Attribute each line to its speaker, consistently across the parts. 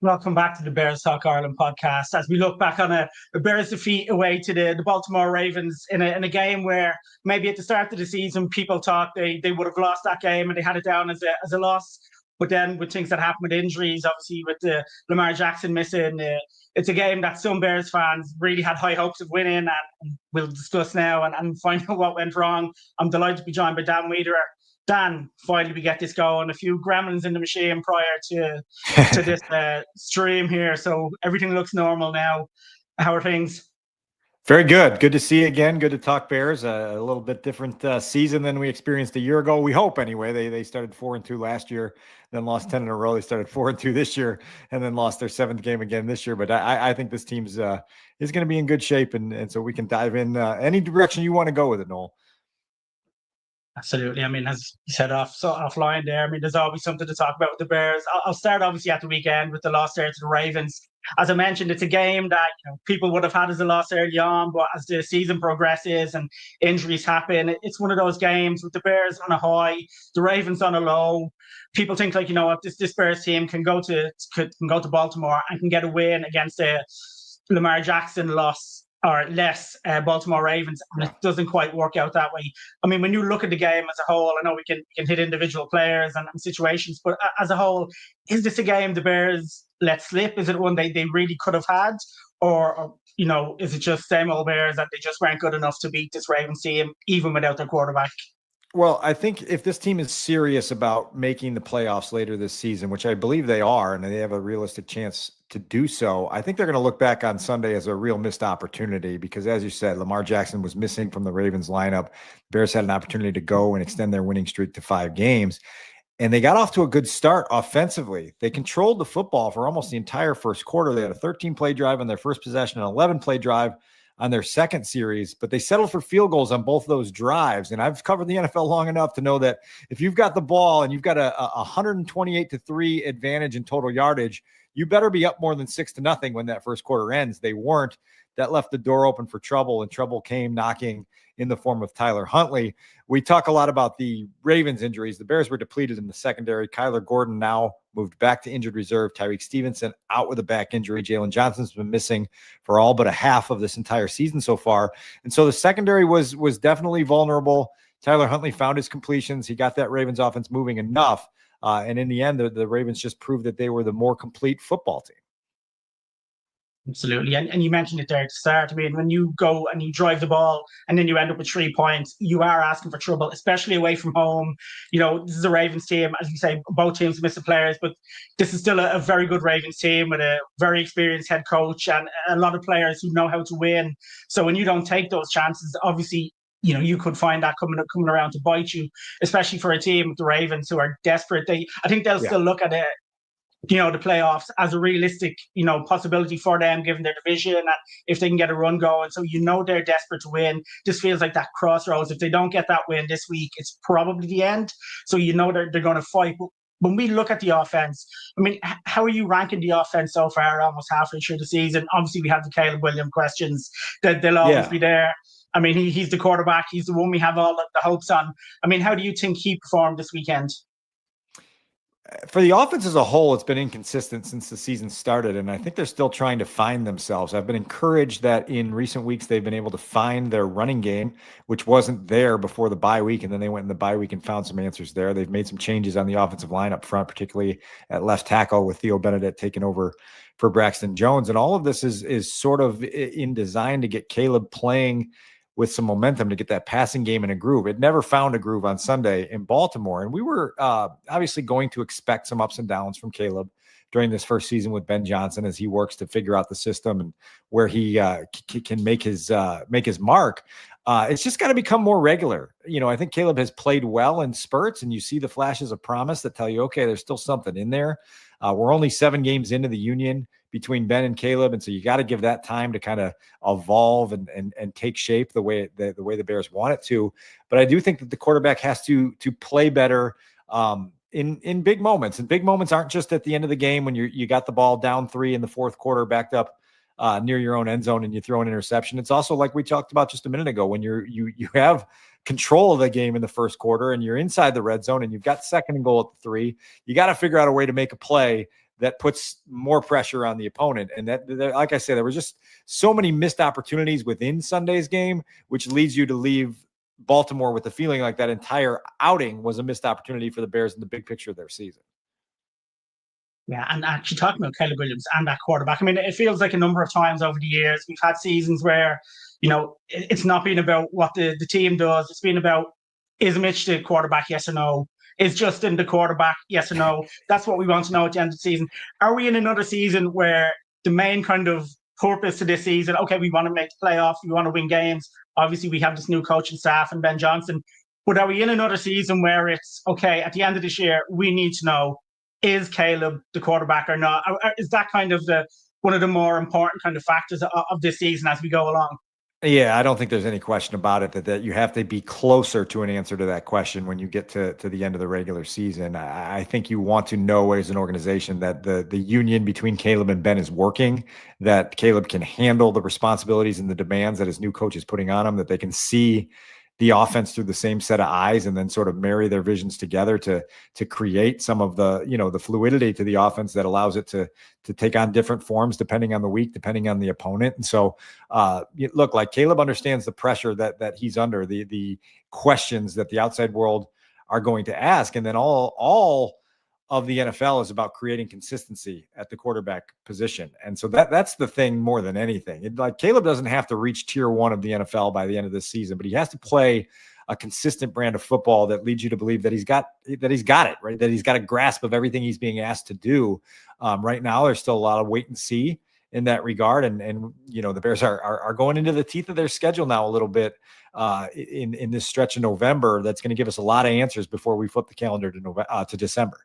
Speaker 1: Welcome back to the Bears Talk Ireland podcast. As we look back on a Bears defeat away to the Baltimore Ravens in a game where maybe at the start of the season people thought they would have lost that game and they had it down as a loss. But then with things that happened with injuries, obviously with the Lamar Jackson missing, it's a game that some Bears fans really had high hopes of winning, and we'll discuss now and find out what went wrong. I'm delighted to be joined by Dan Wiederer. Dan, finally we get this going. A few gremlins in the machine prior to this stream here, so everything looks normal now. How are things?
Speaker 2: Very good. Good to see you again. Good to talk Bears. A little bit different season than we experienced a year ago. We hope anyway. They started 4-2 last year, then lost 10 in a row. They started 4-2 this year, and then lost their 7th game again this year. But I think this team's is going to be in good shape, and so we can dive in any direction you want to go with it, Noel.
Speaker 1: Absolutely. I mean, as you said offline there, I mean, there's always something to talk about with the Bears. I'll start obviously at the weekend with the loss there to the Ravens. As I mentioned, it's a game that people would have had as a loss early on, but as the season progresses and injuries happen, it's one of those games with the Bears on a high, the Ravens on a low. People think what this Bears team can go to Baltimore and can get a win against a Lamar Jackson loss or less Baltimore Ravens, and it doesn't quite work out that way. I mean, when you look at the game as a whole, I know we can hit individual players and situations, but as a whole, is this a game the Bears let slip? Is it one they really could have had? Or is it just same old Bears that they just weren't good enough to beat this Ravens team, even without their quarterback?
Speaker 2: Well, I think if this team is serious about making the playoffs later this season, which I believe they are, and they have a realistic chance to do so, I think they're going to look back on Sunday as a real missed opportunity because, as you said, Lamar Jackson was missing from the Ravens lineup. Bears had an opportunity to go and extend their winning streak to 5 games. And they got off to a good start offensively. They controlled the football for almost the entire first quarter. They had a 13-play drive on their first possession, an 11-play drive on their second series, but they settled for field goals on both those drives. And I've covered the NFL long enough to know that if you've got the ball and you've got a 128-3 advantage in total yardage, you better be up more than 6-0 when that first quarter ends. They weren't. That left the door open for trouble, and trouble came knocking in the form of Tyler Huntley. We talk a lot about the Ravens injuries. The Bears were depleted in the secondary. Kyler Gordon now moved back to injured reserve. Tyreek Stevenson out with a back injury. Jalen Johnson's been missing for all but a half of this entire season so far. And so the secondary was definitely vulnerable. Tyler Huntley found his completions. He got that Ravens offense moving enough. And in the end, the Ravens just proved that they were the more complete football team.
Speaker 1: Absolutely. And you mentioned it there at the start. I mean, when you go and you drive the ball and then you end up with 3 points, you are asking for trouble, especially away from home. This is a Ravens team. As you say, both teams miss the players, but this is still a very good Ravens team with a very experienced head coach and a lot of players who know how to win. So when you don't take those chances, obviously, you could find that coming around to bite you, especially for a team, the Ravens, who are desperate. I think they'll still look at it, the playoffs as a realistic, possibility for them given their division and if they can get a run going. So, they're desperate to win. This feels like that crossroads. If they don't get that win this week, it's probably the end. So, they're going to fight. But when we look at the offense, I mean, how are you ranking the offense so far, almost halfway through the season? Obviously, we have the Caleb Williams questions that they'll always be there. I mean, he's the quarterback. He's the one we have all the hopes on. I mean, how do you think he performed this weekend?
Speaker 2: For the offense as a whole, it's been inconsistent since the season started, and I think they're still trying to find themselves. I've been encouraged that in recent weeks they've been able to find their running game, which wasn't there before the bye week, and then they went in the bye week and found some answers there. They've made some changes on the offensive line up front, particularly at left tackle with Theo Benedict taking over for Braxton Jones, and all of this is sort of in design to get Caleb playing with some momentum to get that passing game in a groove. It never found a groove on Sunday in Baltimore. And we were obviously going to expect some ups and downs from Caleb during this first season with Ben Johnson as he works to figure out the system and where he can make his mark. It's just got to become more regular. I think Caleb has played well in spurts, and you see the flashes of promise that tell you, okay, there's still something in there. We're only 7 games into the union between Ben and Caleb, and so you got to give that time to kind of evolve and take shape the way the Bears want it to. But I do think that the quarterback has to play better in big moments. And big moments aren't just at the end of the game when you got the ball down 3 in the fourth quarter, backed up near your own end zone, and you throw an interception. It's also like we talked about just a minute ago when you have control of the game in the first quarter and you're inside the red zone and you've got second and goal at the 3. You got to figure out a way to make a play that puts more pressure on the opponent. And that, like I said, there were just so many missed opportunities within Sunday's game, which leads you to leave Baltimore with the feeling like that entire outing was a missed opportunity for the Bears in the big picture of their season.
Speaker 1: Yeah, and actually talking about Caleb Williams and that quarterback, I mean, it feels like a number of times over the years we've had seasons where, it's not been about what the team does. It's been about, is Mitch the quarterback, yes or no? Is Justin the quarterback, yes or no? That's what we want to know at the end of the season. Are we in another season where the main kind of purpose to this season, okay, we want to make the playoffs, we want to win games. Obviously, we have this new coaching staff and Ben Johnson. But are we in another season where it's, okay, at the end of this year, we need to know, is Caleb the quarterback or not? Or is that kind of one of the more important kind of factors of this season as we go along?
Speaker 2: Yeah, I don't think there's any question about it that you have to be closer to an answer to that question when you get to the end of the regular season. I think you want to know as an organization that the union between Caleb and Ben is working, that Caleb can handle the responsibilities and the demands that his new coach is putting on him, that they can see the offense through the same set of eyes and then sort of marry their visions together to create some of the, the fluidity to the offense that allows it to take on different forms depending on the week, depending on the opponent. And so look, like Caleb understands the pressure that he's under, the questions that the outside world are going to ask. And then all of the NFL is about creating consistency at the quarterback position. And so that's the thing more than anything. Like Caleb doesn't have to reach tier 1 of the NFL by the end of this season, but he has to play a consistent brand of football that leads you to believe that he's got it, right? That he's got a grasp of everything he's being asked to do. Right now, there's still a lot of wait and see in that regard. And the Bears are going into the teeth of their schedule now a little bit in this stretch of November. That's going to give us a lot of answers before we flip the calendar to December.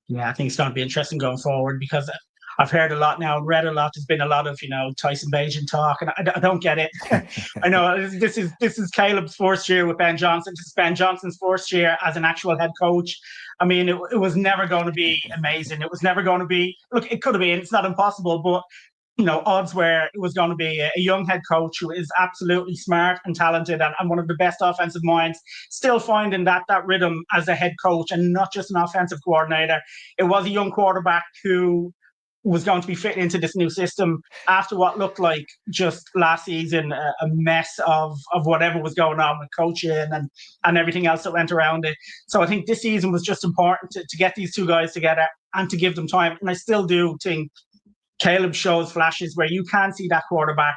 Speaker 1: Yeah, I think it's going to be interesting going forward because I've heard a lot now, read a lot. There's been a lot of Tyson Bagent talk, and I don't get it. I know this is Caleb's first year with Ben Johnson. This is Ben Johnson's first year as an actual head coach. I mean, it was never going to be amazing. It was never going to be. Look, it could have been. It's not impossible, but odds were it was going to be a young head coach who is absolutely smart and talented and one of the best offensive minds, still finding that rhythm as a head coach and not just an offensive coordinator. It was a young quarterback who was going to be fitting into this new system after what looked like just last season, a mess of whatever was going on with coaching and everything else that went around it. So I think this season was just important to get these two guys together and to give them time. And I still do think Caleb shows flashes where you can see that quarterback.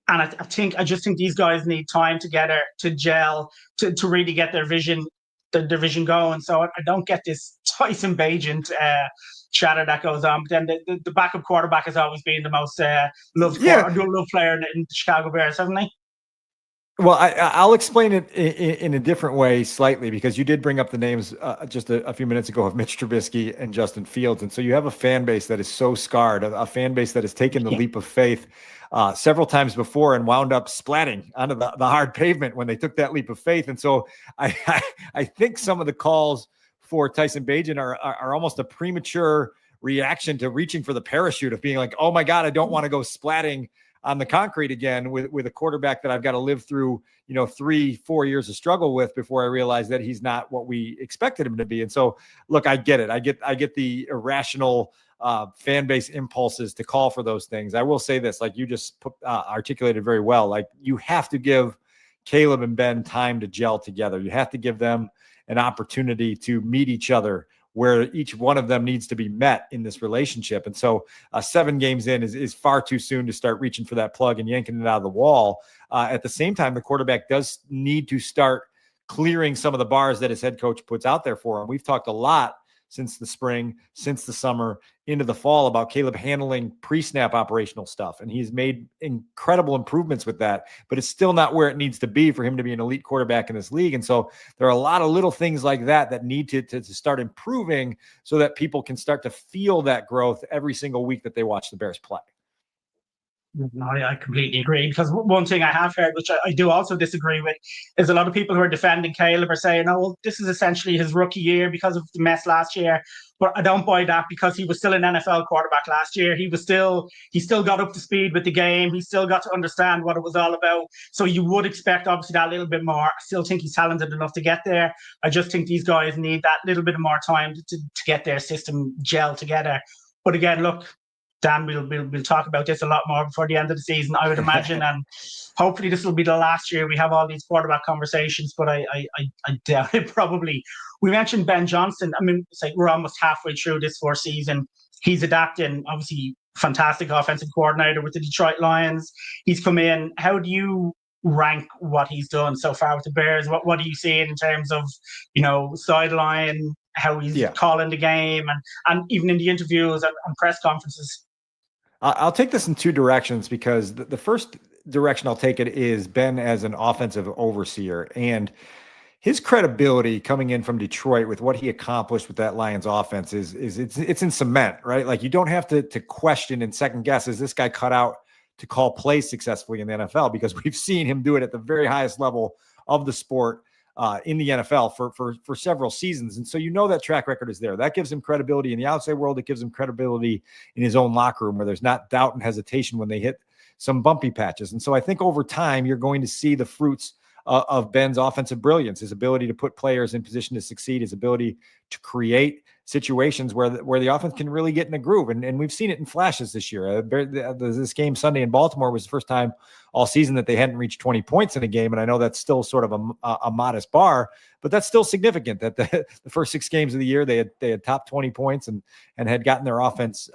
Speaker 1: And I just think these guys need time together to gel, to really get their vision going. So I don't get this Tyson Bagent chatter that goes on. But then the backup quarterback has always been the most loved player in the Chicago Bears, haven't they?
Speaker 2: Well, I'll explain it in a different way slightly, because you did bring up the names just a few minutes ago of Mitch Trubisky and Justin Fields. And so you have a fan base that is so scarred, a fan base that has taken the leap of faith several times before and wound up splatting onto the hard pavement when they took that leap of faith. And so I think some of the calls for Tyson Bagent are almost a premature reaction to reaching for the parachute of being like, oh my God, I don't want to go splatting on the concrete again with a quarterback that I've got to live through, 3-4 years of struggle with before I realize that he's not what we expected him to be. And so, look, I get it. I get the irrational fan base impulses to call for those things. I will say this, like you just articulated very well, like you have to give Caleb and Ben time to gel together. You have to give them an opportunity to meet each other where each one of them needs to be met in this relationship. And so 7 games in is far too soon to start reaching for that plug and yanking it out of the wall. At the same time, the quarterback does need to start clearing some of the bars that his head coach puts out there for him. We've talked a lot since the spring, since the summer, into the fall about Caleb handling pre-snap operational stuff. And he's made incredible improvements with that, but it's still not where it needs to be for him to be an elite quarterback in this league. And so there are a lot of little things like that need to start improving so that people can start to feel that growth every single week that they watch the Bears play.
Speaker 1: No, I completely agree. Because one thing I have heard, which I do also disagree with, is a lot of people who are defending Caleb are saying, "Oh, well, this is essentially his rookie year because of the mess last year." But I don't buy that, because he was still an NFL quarterback last year. He still got up to speed with the game. He still got to understand what it was all about. So you would expect obviously that little bit more. I still think he's talented enough to get there. I just think these guys need that little bit more time to get their system gel together. But again, look, Dan, we'll talk about this a lot more before the end of the season, I would imagine, and hopefully this will be the last year we have all these quarterback conversations. But I doubt it. Probably. We mentioned Ben Johnson. I mean, it's like we're almost halfway through this fourth season. He's adapting. Obviously, fantastic offensive coordinator with the Detroit Lions. He's come in. How do you rank what he's done so far with the Bears? What do you see in terms of, sideline, how he's calling the game, and even in the interviews and press conferences?
Speaker 2: I'll take this in two directions, because the first direction I'll take it is Ben as an offensive overseer, and his credibility coming in from Detroit with what he accomplished with that Lions offense is it's in cement, right? Like, you don't have to question and second guess, is this guy cut out to call plays successfully in the NFL? Because we've seen him do it at the very highest level of the sport in the NFL for several seasons. And so that track record is there. That gives him credibility in the outside world. It gives him credibility in his own locker room, where there's not doubt and hesitation when they hit some bumpy patches. And so I think over time, you're going to see the fruits of Ben's offensive brilliance, his ability to put players in position to succeed, his ability to create situations where the offense can really get in a groove. And we've seen it in flashes this year. This game Sunday in Baltimore was the first time all season that they hadn't reached 20 points in a game. And I know that's still sort of a modest bar, but that's still significant that the first 6 games of the year, they had top 20 points and had gotten their offense,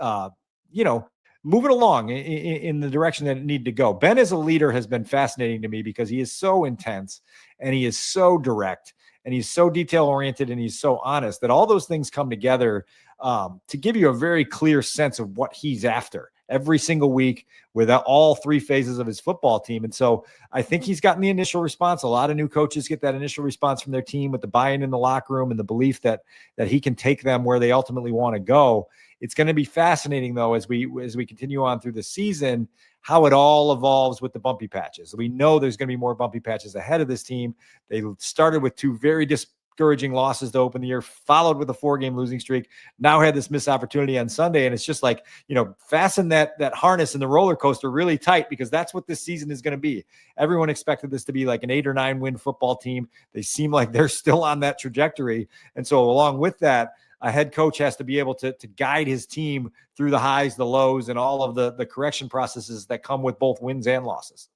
Speaker 2: moving along in the direction that it needed to go. Ben as a leader has been fascinating to me, because he is so intense and he is so direct and he's so detail oriented and he's so honest, that all those things come together to give you a very clear sense of what he's after every single week with all 3 phases of his football team. And so I think he's gotten the initial response. A lot of new coaches get that initial response from their team with the buy-in in the locker room and the belief that he can take them where they ultimately want to go. It's going to be fascinating, though, as we continue on through the season, how it all evolves with the bumpy patches. We know there's going to be more bumpy patches ahead of this team. They started with 2 very discouraging losses to open the year, followed with a 4-game losing streak, now had this missed opportunity on Sunday. And it's just like, fasten that harness in the roller coaster really tight, because that's what this season is going to be. Everyone expected this to be like an 8 or 9 win football team. They seem like they're still on that trajectory. And so along with that, a head coach has to be able to guide his team through the highs, the lows, and all of the correction processes that come with both wins and losses.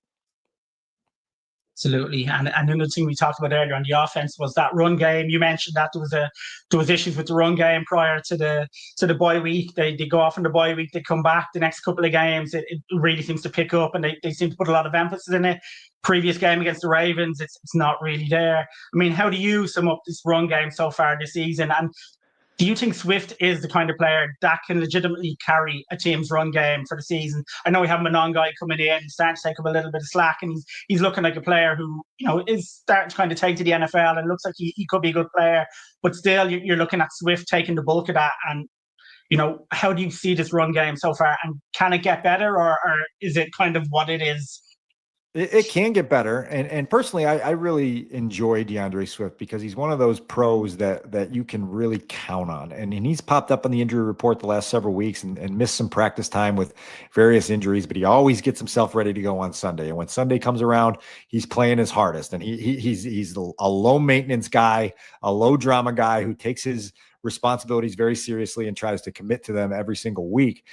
Speaker 1: Absolutely. And another thing we talked about earlier on the offense was that run game. You mentioned that there was issues with the run game prior to the bye week. They go off in the bye week, they come back the next couple of games. It really seems to pick up, and they seem to put a lot of emphasis in it. Previous game against the Ravens, it's not really there. I mean, how do you sum up this run game so far this season? And do you think Swift is the kind of player that can legitimately carry a team's run game for the season? I know we have Manon guy coming in, starting to take up a little bit of slack, and he's looking like a player who, is starting to kind of take to the NFL and looks like he could be a good player. But still, you're looking at Swift taking the bulk of that. And, how do you see this run game so far? And can it get better, or is it kind of what it is?
Speaker 2: It can get better. And personally, I really enjoy DeAndre Swift, because he's one of those pros that you can really count on. And he's popped up on the injury report the last several weeks and missed some practice time with various injuries, but he always gets himself ready to go on Sunday. And when Sunday comes around, he's playing his hardest. And he's a low maintenance guy, a low drama guy who takes his responsibilities very seriously and tries to commit to them every single week.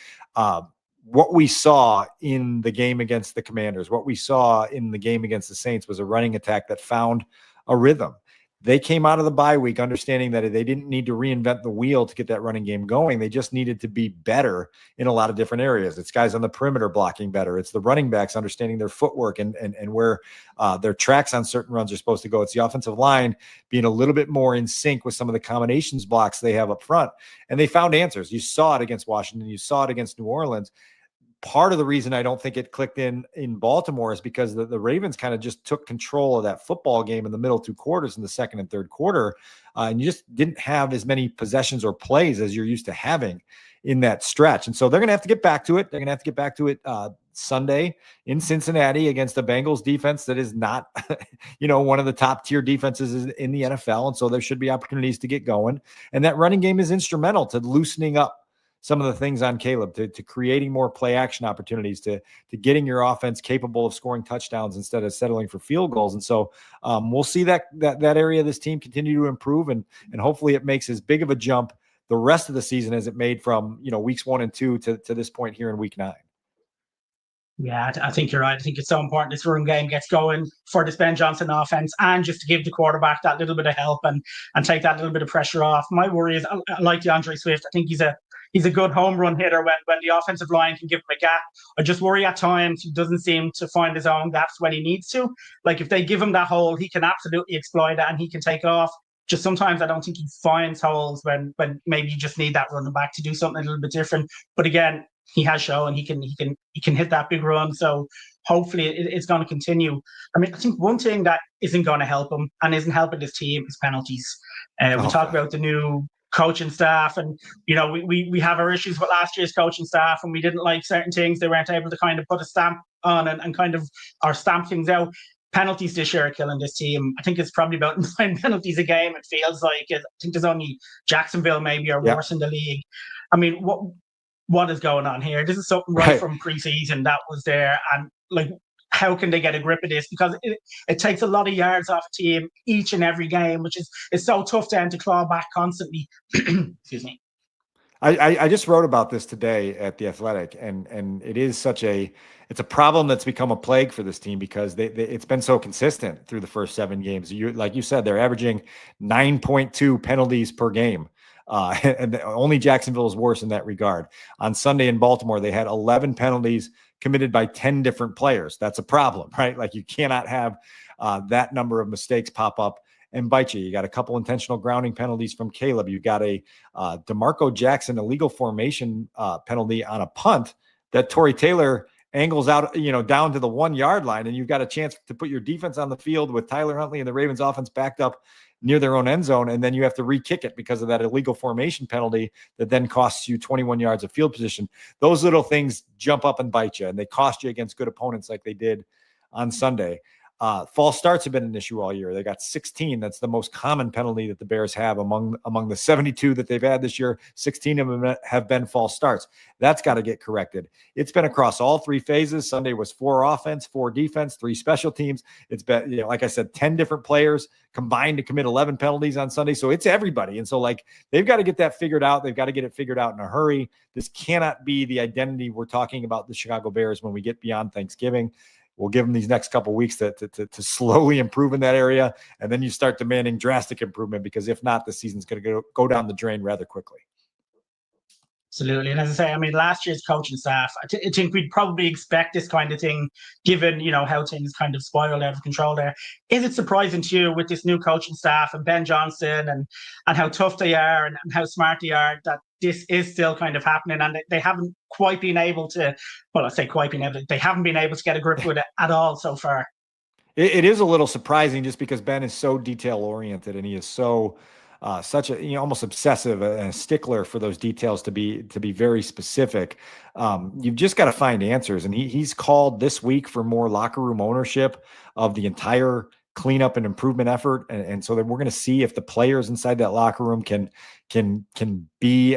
Speaker 2: What we saw in the game against the Commanders, what we saw in the game against the Saints, was a running attack that found a rhythm. They came out of the bye week understanding that they didn't need to reinvent the wheel to get that running game going. They just needed to be better in a lot of different areas. It's guys on the perimeter blocking better. It's the running backs understanding their footwork and where their tracks on certain runs are supposed to go. It's the offensive line being a little bit more in sync with some of the combinations blocks they have up front. And they found answers. You saw it against Washington. You saw it against New Orleans. Part of the reason I don't think it clicked in Baltimore is because the Ravens kind of just took control of that football game in the middle 2 quarters, in the second and third quarter. And you just didn't have as many possessions or plays as you're used to having in that stretch. And so they're going to have to get back to it. They're going to have to get back to it Sunday in Cincinnati against the Bengals defense that is not, one of the top tier defenses in the NFL. And so there should be opportunities to get going. And that running game is instrumental to loosening up some of the things on Caleb, to creating more play action opportunities, to getting your offense capable of scoring touchdowns instead of settling for field goals. And so we'll see that area of this team continue to improve, and hopefully it makes as big of a jump the rest of the season as it made from, weeks 1 and 2 to this point here in week 9.
Speaker 1: Yeah, I think you're right. I think it's so important this run game gets going for this Ben Johnson offense, and just to give the quarterback that little bit of help and take that little bit of pressure off. My worry is, I like DeAndre Swift. I think he's a good home run hitter when the offensive line can give him a gap. I just worry at times he doesn't seem to find his own gaps when he needs to. Like if they give him that hole, he can absolutely exploit it and he can take off. Just sometimes I don't think he finds holes when maybe you just need that running back to do something a little bit different. But again, he has shown he can hit that big run. So hopefully it's going to continue. I mean, I think one thing that isn't going to help him and isn't helping his team is penalties. We talk about the new coaching staff, and we have our issues with last year's coaching staff, and we didn't like certain things. They weren't able to kind of put a stamp on and kind of or stamp things out. Penalties this year are killing this team. I think it's probably about 9 penalties a game. It feels like I think there's only Jacksonville maybe or worse in the league. I mean, what is going on here? This is something right from preseason that was there, and like, how can they get a grip of this? Because it takes a lot of yards off a team each and every game, which is so tough then to claw back constantly. Excuse me.
Speaker 2: I just wrote about this today at The Athletic, and it is it's a problem that's become a plague for this team because it's been so consistent through the first 7 games. Like you said, they're averaging 9.2 penalties per game. And only Jacksonville is worse in that regard. On Sunday in Baltimore, they had 11 penalties committed by 10 different players. That's a problem, right? Like you cannot have that number of mistakes pop up and bite you. You got a couple intentional grounding penalties from Caleb. You got a DeMarco Jackson illegal formation penalty on a punt that Torrey Taylor angles out, down to the 1 yard line. And you've got a chance to put your defense on the field with Tyler Huntley and the Ravens offense backed up near their own end zone. And then you have to re-kick it because of that illegal formation penalty that then costs you 21 yards of field position. Those little things jump up and bite you, and they cost you against good opponents like they did on Sunday. False starts have been an issue all year. They got 16. That's the most common penalty that the Bears have among the 72 that they've had this year. 16 of them have been false starts. That's got to get corrected. It's been across all 3 phases. Sunday was 4 offense, 4 defense, 3 special teams. It's been, like I said, 10 different players combined to commit 11 penalties on Sunday. So it's everybody. And so they've got to get that figured out. They've got to get it figured out in a hurry. This cannot be the identity we're talking about the Chicago Bears when we get beyond Thanksgiving. We'll give them these next couple of weeks to slowly improve in that area. And then you start demanding drastic improvement, because if not, the season's going to go down the drain rather quickly.
Speaker 1: Absolutely. And as I say, I mean, last year's coaching staff, I think we'd probably expect this kind of thing, given, how things kind of spiraled out of control there. Is it surprising to you with this new coaching staff and Ben Johnson and how tough they are and how smart they are, that this is still kind of happening and they haven't quite been able to, well, I say quite been able, they haven't been able to get a grip with it at all so far?
Speaker 2: It is a little surprising just because Ben is so detail oriented and he is so such a almost obsessive and a stickler for those details to be very specific. You've just got to find answers, and he's called this week for more locker room ownership of the entire cleanup and improvement effort, and so that we're going to see if the players inside that locker room can be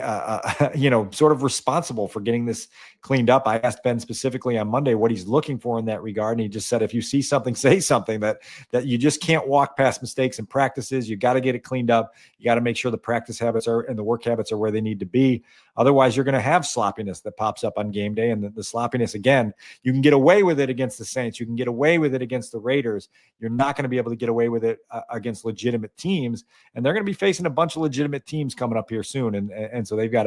Speaker 2: sort of responsible for getting this cleaned up. I asked Ben specifically on Monday what he's looking for in that regard, and he just said, if you see something, say something. That you just can't walk past mistakes in practices. You got to get it cleaned up. You got to make sure the practice habits and the work habits are where they need to be. Otherwise, you're going to have sloppiness that pops up on game day, and the sloppiness, again, you can get away with it against the Saints. You can get away with it against the Raiders. You're not going to be able to get away with it against legitimate teams, and they're going to be facing a bunch of legitimate teams coming up here soon, and so they've got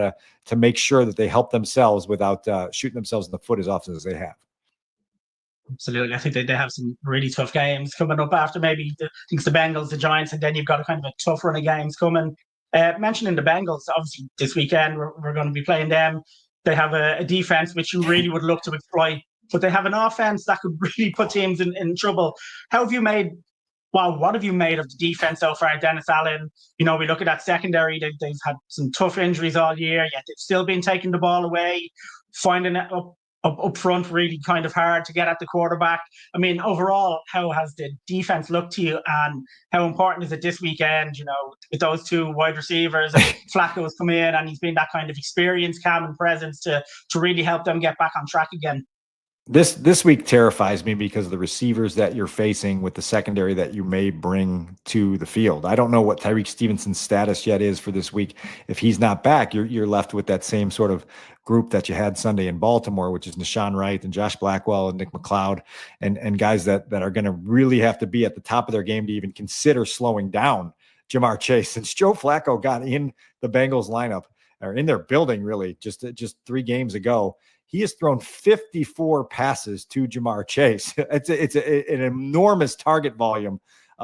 Speaker 2: to make sure that they help themselves without shooting themselves in the foot as often as they have.
Speaker 1: Absolutely. I think they have some really tough games coming up after maybe the Bengals, the Giants, and then you've got a kind of a tough run of games coming. Mentioning the Bengals, obviously this weekend we're going to be playing them. They have a defense which you really would look to exploit, but they have an offense that could really put teams in trouble. What have you made of the defense so far? Dennis Allen, we look at that secondary, they've had some tough injuries all year, yet they've still been taking the ball away, finding up front really kind of hard to get at the quarterback. I mean, overall, how has the defense looked to you, and how important is it this weekend? With those two wide receivers, and Flacco's come in, and he's been that kind of experience, calm, and presence to really help them get back on track again.
Speaker 2: This week terrifies me because of the receivers that you're facing with the secondary that you may bring to the field. I don't know what Tyreek Stevenson's status yet is for this week. If he's not back, you're left with that same sort of group that you had Sunday in Baltimore, which is Nashawn Wright and Josh Blackwell and Nick McLeod, and guys that are going to really have to be at the top of their game to even consider slowing down Ja'Marr Chase. Since Joe Flacco got in the Bengals lineup, or in their building really just 3 games ago, he has thrown 54 passes to Ja'Marr Chase. It's an enormous target volume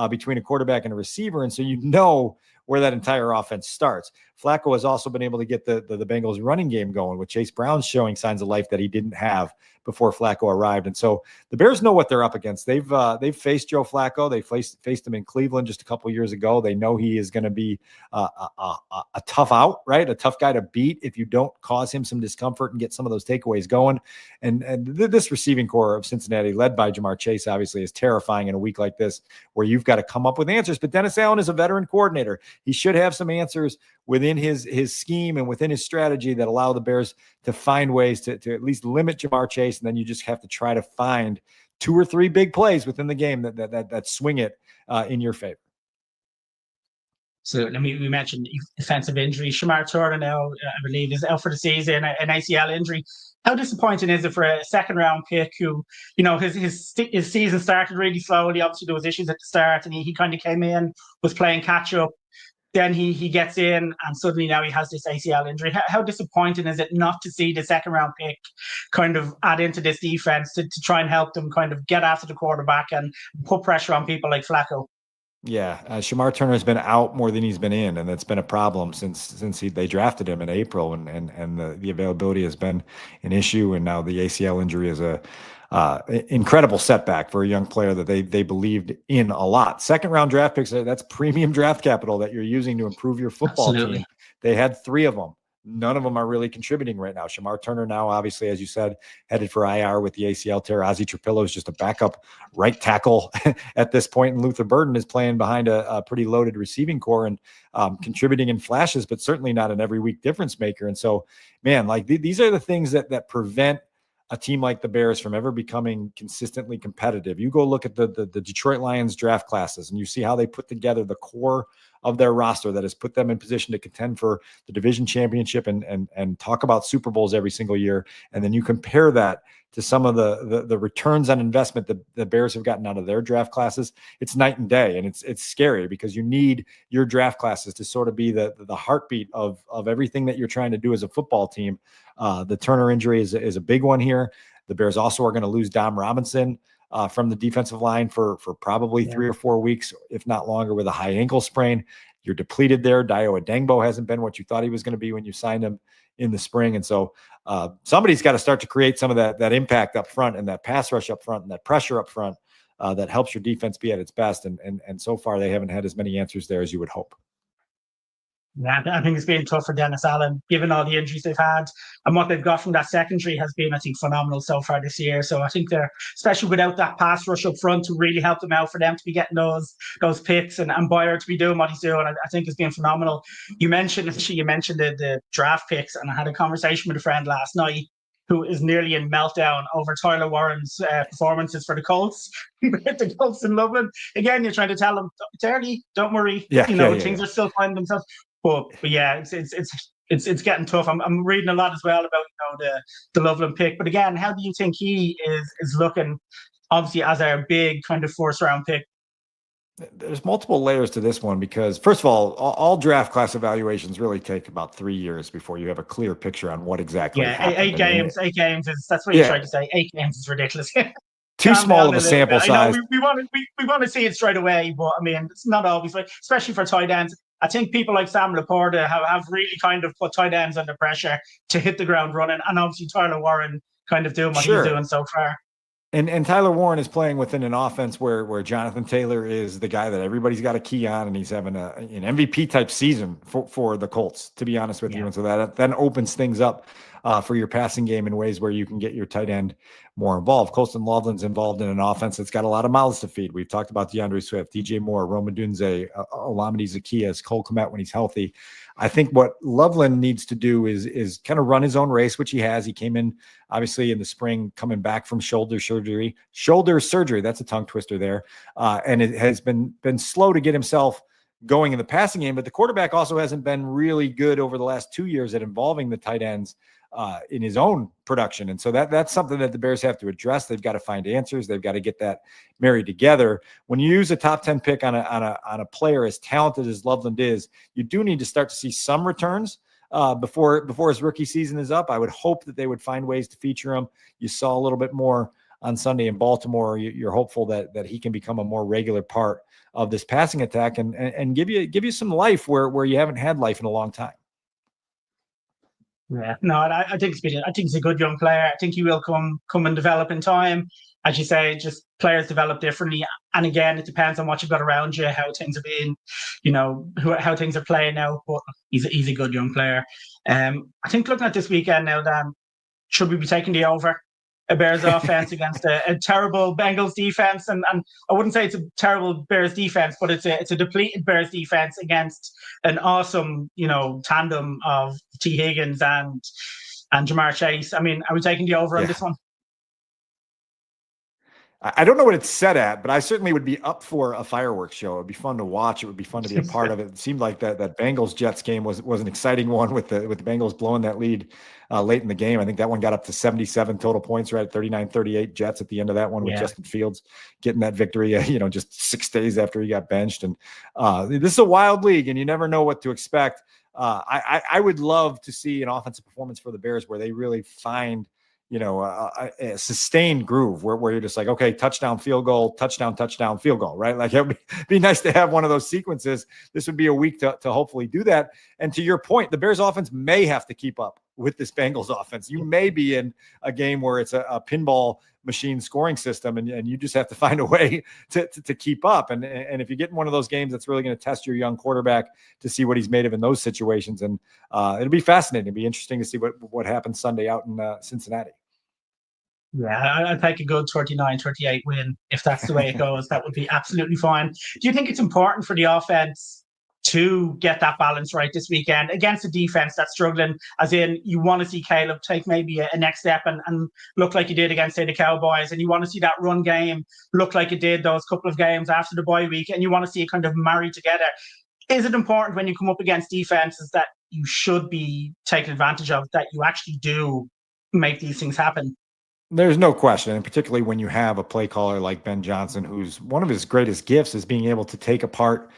Speaker 2: between a quarterback and a receiver. And so where that entire offense starts. Flacco has also been able to get the Bengals running game going, with Chase Brown showing signs of life that he didn't have before Flacco arrived. And so the Bears know what they're up against. They've faced Joe Flacco. They faced him in Cleveland just a couple of years ago. They know he is going to be a tough out, right? A tough guy to beat if you don't cause him some discomfort and get some of those takeaways going. And this receiving core of Cincinnati, led by Ja'Marr Chase, obviously is terrifying in a week like this where you've got to come up with answers. But Dennis Allen is a veteran coordinator. He should have some answers within his scheme and within his strategy that allow the Bears to find ways to at least limit Ja'Marr Chase. And then you just have to try to find 2 or 3 big plays within the game that swing it in your favor.
Speaker 1: So we mentioned defensive injury. Shamar Turner now, I believe, is out for the season, an ACL injury. How disappointing is it for a second-round pick who, his season started really slowly. Obviously, there was issues at the start, and he kind of came in, was playing catch-up. Then he gets in, and suddenly now he has this ACL injury. How disappointing is it not to see the second-round pick kind of add into this defense to try and help them kind of get after the quarterback and put pressure on people like Flacco?
Speaker 2: Yeah, Shamar Turner has been out more than he's been in, and that's been a problem since they drafted him in April, and the availability has been an issue, and now the ACL injury is a incredible setback for a young player that they believed in a lot. Second round draft picks, that's premium draft capital that you're using to improve your football team. They had 3 of them. None of them are really contributing right now. Shamar Turner now, obviously, as you said, headed for IR with the ACL tear. Ozzie Trapillo is just a backup right tackle at this point, and Luther Burden is playing behind a pretty loaded receiving core and contributing in flashes, but certainly not an every week difference maker. And so, man, like these are the things that prevent a team like the Bears from ever becoming consistently competitive. You go look at the Detroit Lions draft classes, and you see how they put together the core of their roster that has put them in position to contend for the division championship and talk about Super Bowls every single year. And then you compare that to some of the returns on investment that the Bears have gotten out of their draft classes. It's night and day, and it's scary because you need your draft classes to sort of be the heartbeat of everything that you're trying to do as a football team. The Turner injury is a big one here. The Bears also are going to lose Dom Robinson from the defensive line for probably 3 or 4 weeks, if not longer, with a high ankle sprain. You're depleted there. Dio Adengbo hasn't been what you thought he was going to be when you signed him in the spring. And so somebody's got to start to create some of that impact up front and that pass rush up front and that pressure up front that helps your defense be at its best. And so far they haven't had as many answers there as you would hope.
Speaker 1: Yeah, I think it's been tough for Dennis Allen, given all the injuries they've had, and what they've got from that secondary has been, I think, phenomenal so far this year. So I think they're, especially without that pass rush up front to really help them out, for them to be getting those picks and Boyer to be doing what he's doing, I think it's been phenomenal. You mentioned the draft picks, and I had a conversation with a friend last night who is nearly in meltdown over Tyler Warren's performances for the Colts. The Colts in Lublin. Again, you're trying to tell them, it's early, don't worry. Things are still finding themselves. But yeah, it's getting tough. I'm reading a lot as well about the Loveland pick. But again, how do you think he is looking? Obviously, as our big kind of 4th round pick.
Speaker 2: There's multiple layers to this one because, first of all draft class evaluations really take about 3 years before you have a clear picture on what exactly happened.
Speaker 1: 8 games. 8 games is that's what you're trying to say. 8 games is ridiculous.
Speaker 2: Too small of a sample size.
Speaker 1: We want to see it straight away, but I mean, it's not always like, especially for tight ends. I think people like Sam Laporta have really kind of put tight ends under pressure to hit the ground running, and obviously Tyler Warren kind of doing what he's doing so far.
Speaker 2: And Tyler Warren is playing within an offense where Jonathan Taylor is the guy that everybody's got a key on, and he's having an MVP type season for the Colts, to be honest with you. And so that then opens things up for your passing game in ways where you can get your tight end more involved. Colston Laughlin's involved in an offense that's got a lot of mouths to feed. We've talked about DeAndre Swift, DJ Moore, Rome Odunze, Olamide Zaccheaus, Cole Kmet when he's healthy. I think what Loveland needs to do is kind of run his own race, which he has. He came in obviously in the spring, coming back from shoulder surgery. That's a tongue twister there. And it has been slow to get himself going in the passing game, but the quarterback also hasn't been really good over the last 2 years at involving the tight ends in his own production. And so that's something that the Bears have to address. They've got to find answers. They've got to get that married together. When you use a top 10 pick on a player as talented as Loveland is, you do need to start to see some returns before his rookie season is up. I would hope that they would find ways to feature him. You saw a little bit more on Sunday in Baltimore. You're hopeful that he can become a more regular part of this passing attack and give you some life where you haven't had life in a long time.
Speaker 1: Yeah, no, I think he's a good young player. I think he will come and develop in time. As you say, just players develop differently. And again, it depends on what you've got around you, how things are being, how things are playing now. But he's a good young player. I think looking at this weekend now, Dan, should we be taking the over? A Bears offense against a terrible Bengals defense, and I wouldn't say it's a terrible Bears defense, but it's a depleted Bears defense against an awesome, tandem of T. Higgins and Jamar Chase. I mean, are we taking the over on this one?
Speaker 2: I don't know what it's set at, but I certainly would be up for a fireworks show. It'd be fun to watch. It would be fun to be a part of it. It seemed like that Bengals Jets game was an exciting one with the Bengals blowing that lead late in the game. I think that one got up to 77 total points, right? 39-38 Jets at the end of that one with Justin Fields getting that victory, just 6 days after he got benched. And this is a wild league, and you never know what to expect. I would love to see an offensive performance for the Bears where they really find a sustained groove where you're just like, okay, touchdown, field goal, touchdown, field goal, right? Like it would be nice to have one of those sequences. This would be a week to hopefully do that. And to your point, the Bears offense may have to keep up with this Bengals offense. You may be in a game where it's a pinball machine scoring system and you just have to find a way to keep up. And if you get in one of those games, that's really going to test your young quarterback to see what he's made of in those situations. And it'll be fascinating. It'll be interesting to see what happens Sunday out in Cincinnati.
Speaker 1: Yeah, I'd take a good 39-38 win. If that's the way it goes, that would be absolutely fine. Do you think it's important for the offense to get that balance right this weekend against a defense that's struggling? As in, you want to see Caleb take maybe a next step and look like he did against, say, the Cowboys, and you want to see that run game look like it did those couple of games after the bye week, and you want to see it kind of married together. Is it important when you come up against defenses that you should be taking advantage of, that you actually do make these things happen?
Speaker 2: There's no question, and particularly when you have a play caller like Ben Johnson, who's one of his greatest gifts is being able to take apart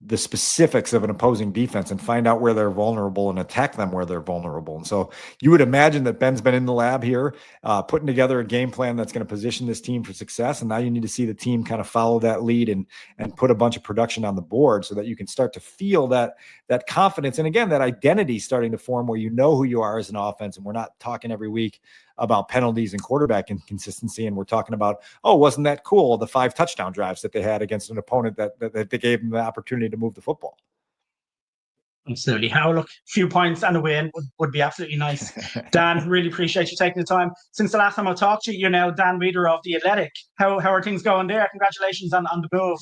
Speaker 2: the specifics of an opposing defense and find out where they're vulnerable and attack them where they're vulnerable. And so you would imagine that Ben's been in the lab here, putting together a game plan that's going to position this team for success. And now you need to see the team kind of follow that lead and put a bunch of production on the board so that you can start to feel that confidence. And again, that identity starting to form where you know who you are as an offense. And we're not talking every week about penalties and quarterback inconsistency. And we're talking about, oh, wasn't that cool? The 5 touchdown drives that they had against an opponent that they gave them the opportunity to move the football.
Speaker 1: Absolutely. How look, a few points and a win would be absolutely nice. Dan, really appreciate you taking the time. Since the last time I talked to you, you're now Dan Wiederer of The Athletic. How are things going there? Congratulations on the move.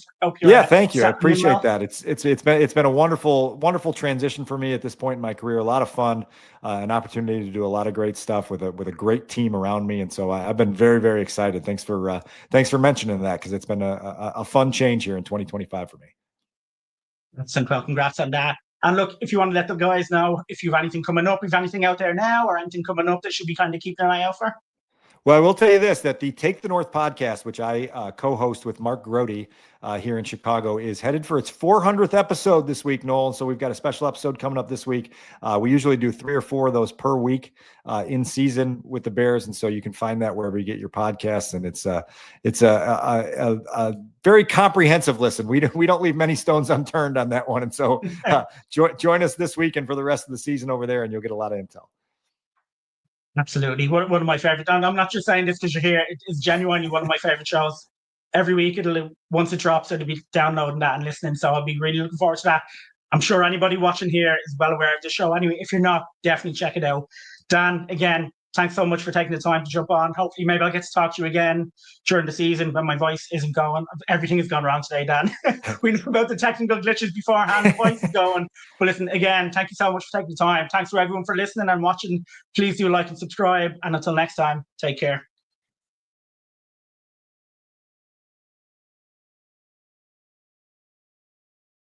Speaker 2: Thank you. I appreciate that. It's been a wonderful transition for me at this point in my career. A lot of fun, an opportunity to do a lot of great stuff with a great team around me. And so I've been very, very excited. Thanks for mentioning that, because it's been a fun change here in 2025 for me.
Speaker 1: Well, congrats on that. And look, if you want to let the guys know if you have anything coming up, if anything out there now or anything coming up that should be kind of keeping an eye out for.
Speaker 2: Well, I will tell you this, that the Take the North podcast, which I co-host with Mark Grody here in Chicago, is headed for its 400th episode this week, Noel. So we've got a special episode coming up this week. We usually do 3 or 4 of those per week in season with the Bears. And so you can find that wherever you get your podcasts. And it's a very comprehensive listen. We don't leave many stones unturned on that one. And so join us this week and for the rest of the season over there, and you'll get a lot of intel.
Speaker 1: Absolutely. One of my favorite, and I'm not just saying this because you're here, it's genuinely one of my favorite shows. Every week, once it drops, it'll be downloading that and listening. So I'll be really looking forward to that. I'm sure anybody watching here is well aware of the show. Anyway, if you're not, definitely check it out. Dan, again, thanks so much for taking the time to jump on. Hopefully, maybe I'll get to talk to you again during the season when my voice isn't going. Everything has gone wrong today, Dan. We knew about the technical glitches beforehand. The voice is going. But listen, again, thank you so much for taking the time. Thanks for everyone for listening and watching. Please do like and subscribe. And until next time, take care.